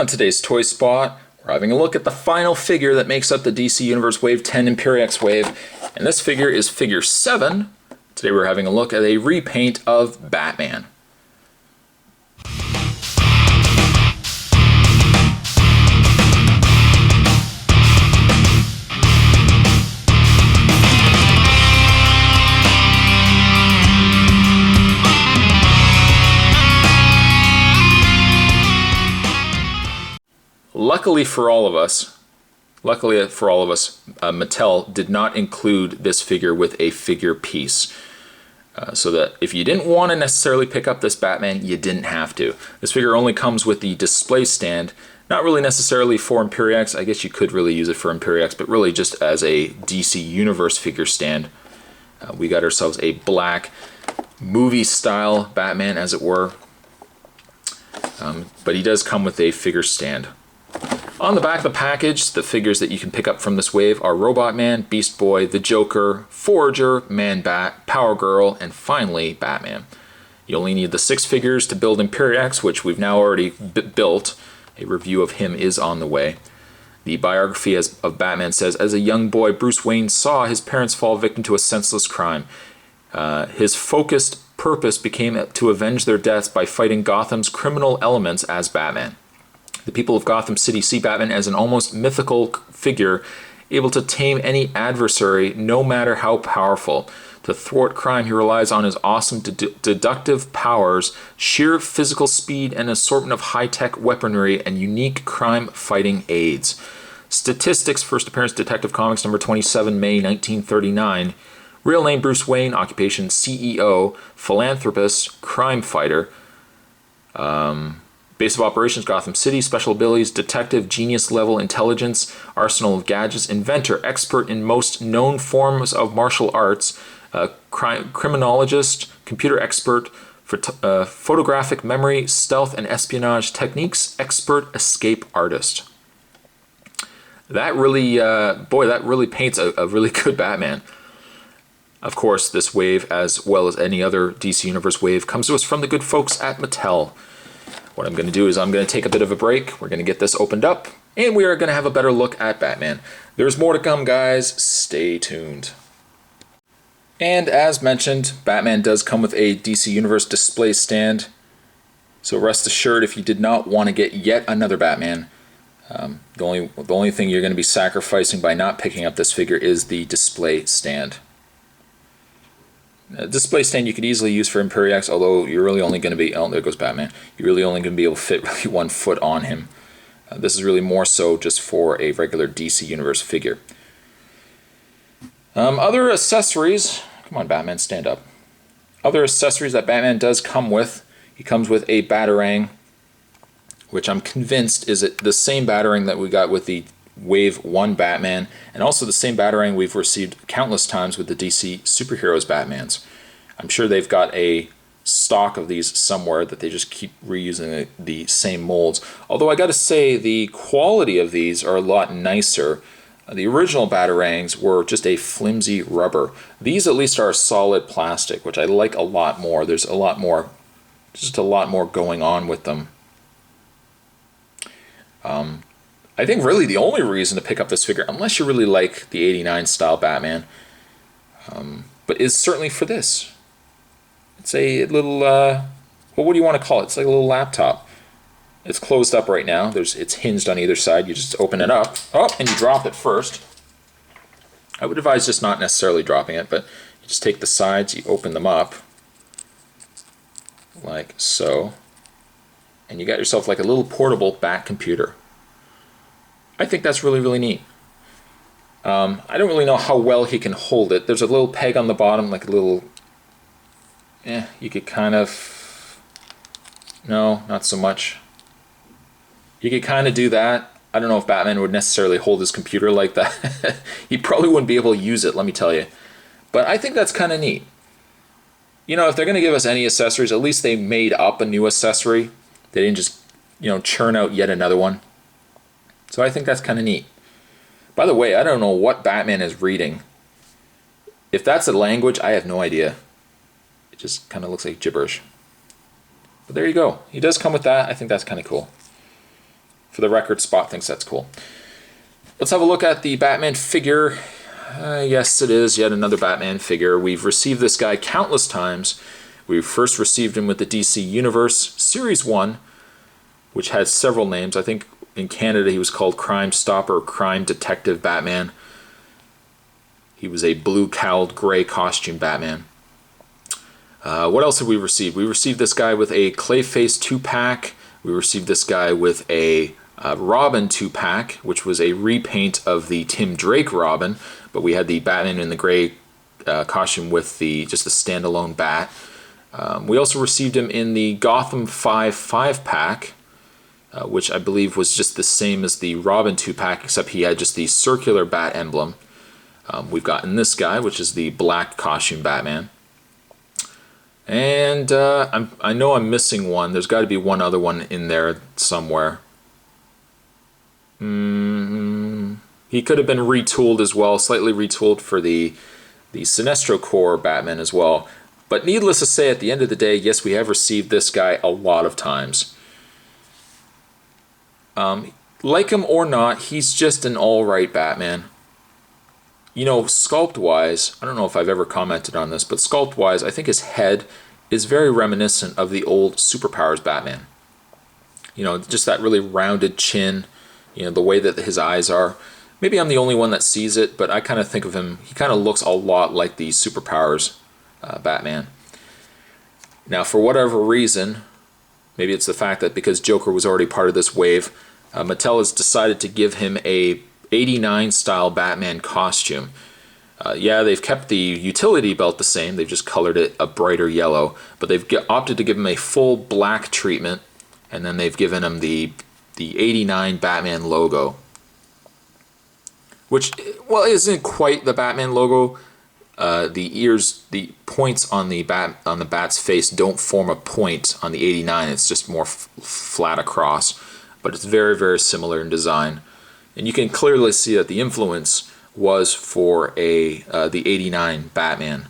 On today's Toy Spot, we're having a look at the final figure that makes up the DC Universe Wave 10 Imperiex Wave, and this figure is figure 7. Today we're having a look at a repaint of Batman. Luckily for all of us, Mattel did not include this figure with a figure piece. So that if you didn't want to necessarily pick up this Batman, you didn't have to. This figure only comes with the display stand, not really necessarily for Imperiex. I guess you could really use it for Imperiex, but really just as a DC Universe figure stand. We got ourselves a black movie-style Batman, as it were. But he does come with a figure stand. On the back of the package, the figures that you can pick up from this wave are Robot Man, Beast Boy, the Joker, Forager, Man-Bat, Power Girl, and finally Batman. You only need the 6 figures to build Imperiex, which we've now already built. A review of him is on the way. The biography of Batman says, as a young boy, Bruce Wayne saw his parents fall victim to a senseless crime. His focused purpose became to avenge their deaths by fighting Gotham's criminal elements as Batman. The people of Gotham City see Batman as an almost mythical figure, able to tame any adversary, no matter how powerful. To thwart crime, he relies on his awesome deductive powers, sheer physical speed, and assortment of high-tech weaponry and unique crime-fighting aids. Statistics, first appearance Detective Comics number 27, May 1939. Real name Bruce Wayne, occupation CEO, philanthropist, crime fighter. Base of operations, Gotham City. Special abilities, detective, genius-level intelligence, arsenal of gadgets, inventor, expert in most known forms of martial arts, criminologist, computer expert, photographic memory, stealth and espionage techniques, expert, escape artist. That really, that really paints a really good Batman. Of course, this wave, as well as any other DC Universe wave, comes to us from the good folks at Mattel. What I'm going to do is I'm going to take a bit of a break. We're going to get this opened up, and we are going to have a better look at Batman. There's more to come, guys. Stay tuned. And as mentioned, Batman does come with a DC Universe display stand. So rest assured, if you did not want to get yet another Batman, the only thing you're going to be sacrificing by not picking up this figure is the display stand. A display stand you could easily use for Imperiex, although you're really only going to be... Oh, there goes Batman. You're really only going to be able to fit really 1 foot on him. This is really more so just for a regular DC Universe figure. Other accessories... Come on, Batman, stand up. Other accessories that Batman does come with. He comes with a Batarang, which I'm convinced is the same Batarang that we got with the Wave 1 Batman, and also the same Batarang we've received countless times with the DC Superheroes Batmans. I'm sure they've got a stock of these somewhere that they just keep reusing the same molds. Although I gotta say, the quality of these are a lot nicer. The original Batarangs were just a flimsy rubber. These at least are a solid plastic, which I like a lot more. There's just a lot more going on with them. I think really the only reason to pick up this figure, unless you really like the '89 style Batman, but is certainly for this. It's a little, well, what do you want to call it? It's like a little laptop. It's closed up right now. It's hinged on either side. You just open it up, and you drop it first. I would advise just not necessarily dropping it, but you just take the sides, you open them up, like so, and you got yourself like a little portable Bat computer. I think that's really, really neat. I don't really know how well he can hold it. There's a little peg on the bottom, like a little... you could kind of... No, not so much. You could kind of do that. I don't know if Batman would necessarily hold his computer like that. He probably wouldn't be able to use it, let me tell you. But I think that's kind of neat. You know, if they're going to give us any accessories, at least they made up a new accessory. They didn't just, churn out yet another one. So I think that's kind of neat. By the way, I don't know what Batman is reading. If that's a language, I have no idea. It just kind of looks like gibberish. But there you go. He does come with that. I think that's kind of cool. For the record, Spot thinks that's cool. Let's have a look at the Batman figure. Yes, it is yet another Batman figure. We've received this guy countless times. We first received him with the DC Universe Series 1, which had several names. I think in Canada he was called Crime Stopper, Crime Detective Batman. He was a blue cowled gray costume Batman. What else have we received? We received this guy with a Clayface 2-pack. We received this guy with a Robin 2-pack, which was a repaint of the Tim Drake Robin, but we had the Batman in the gray costume with just a standalone bat. We also received him in the Gotham 5-5-pack, which I believe was just the same as the Robin 2-pack, except he had just the circular bat emblem. We've gotten this guy, which is the black costume Batman. And I know I'm missing one. There's got to be one other one in there somewhere. He could have been retooled as well, slightly retooled for the Sinestro Corps Batman as well. But needless to say, at the end of the day, yes, we have received this guy a lot of times. Like him or not, he's just an alright Batman. You know, sculpt-wise, I don't know if I've ever commented on this, but sculpt-wise, I think his head is very reminiscent of the old Superpowers Batman. You know, just that really rounded chin, you know, the way that his eyes are. Maybe I'm the only one that sees it, but I kind of think of him, he kind of looks a lot like the Superpowers Batman. Now, for whatever reason, maybe it's the fact that because Joker was already part of this wave, Mattel has decided to give him a 89 style Batman costume. Yeah, they've kept the utility belt the same, they've just colored it a brighter yellow, but they've opted to give him a full black treatment, and then they've given him the 89 Batman logo. Which, well, isn't quite the Batman logo. The ears, the points on the bat's face don't form a point on the 89, it's just more flat across, but it's very, very similar in design. And you can clearly see that the influence was for the 89 Batman.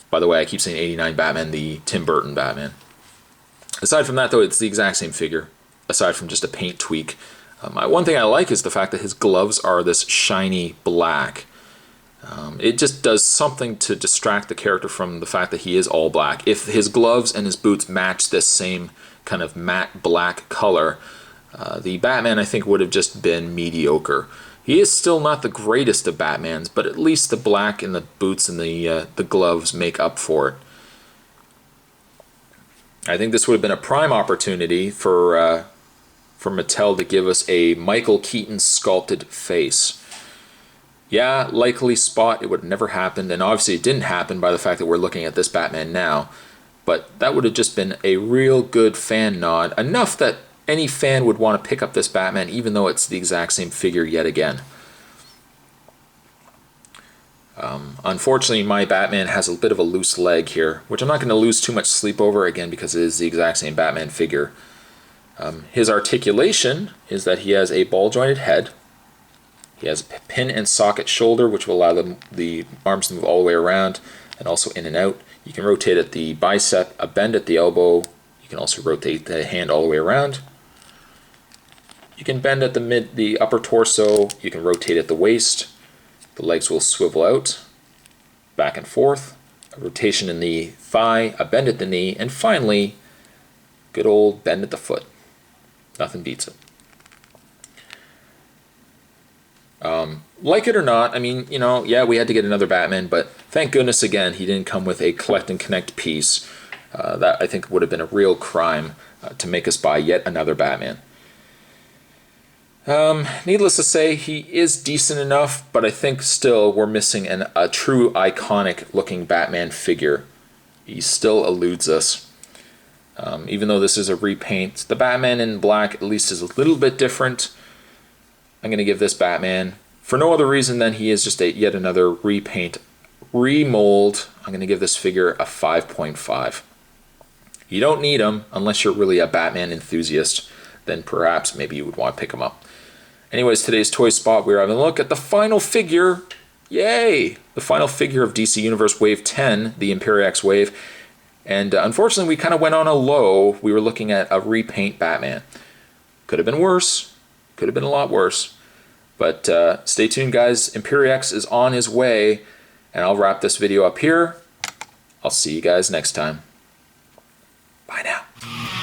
By the way, I keep saying 89 Batman, the Tim Burton Batman. Aside from that, though, it's the exact same figure, aside from just a paint tweak. One thing I like is the fact that his gloves are this shiny black. It just does something to distract the character from the fact that he is all black. If his gloves and his boots match this same kind of matte black color, the Batman, I think, would have just been mediocre. He is still not the greatest of Batmans, but at least the black in the boots and the gloves make up for it. I think this would have been a prime opportunity for Mattel to give us a Michael Keaton sculpted face. Yeah, likely Spot, it would have never happened, and obviously it didn't happen by the fact that we're looking at this Batman now, but that would have just been a real good fan nod, enough that any fan would want to pick up this Batman even though it's the exact same figure yet again. Unfortunately, my Batman has a bit of a loose leg here, which I'm not going to lose too much sleep over, again, because it is the exact same Batman figure. His articulation is that he has a ball-jointed head. He has a pin and socket shoulder, which will allow the arms to move all the way around and also in and out. You can rotate at the bicep, a bend at the elbow. You can also rotate the hand all the way around. You can bend at the upper torso. You can rotate at the waist. The legs will swivel out, back and forth. A rotation in the thigh, a bend at the knee, and finally, good old bend at the foot. Nothing beats it. Like it or not, I mean, you know, yeah, we had to get another Batman, but thank goodness again he didn't come with a collect and connect piece. That I think would have been a real crime to make us buy yet another Batman. Needless to say, he is decent enough, but I think still we're missing a true iconic looking Batman figure. He still eludes us. Even though this is a repaint, the Batman in black at least is a little bit different. I'm going to give this Batman, for no other reason than he is just yet another repaint, remold. I'm going to give this figure a 5.5. You don't need him unless you're really a Batman enthusiast. Then perhaps maybe you would want to pick him up. Anyways, today's Toy Spot, we're having a look at the final figure. Yay! The final figure of DC Universe Wave 10, the Imperiex Wave. And unfortunately, we kind of went on a low. We were looking at a repaint Batman. Could have been worse. Could have been a lot worse. But stay tuned, guys. Imperiex is on his way, and I'll wrap this video up here. I'll see you guys next time. Bye now.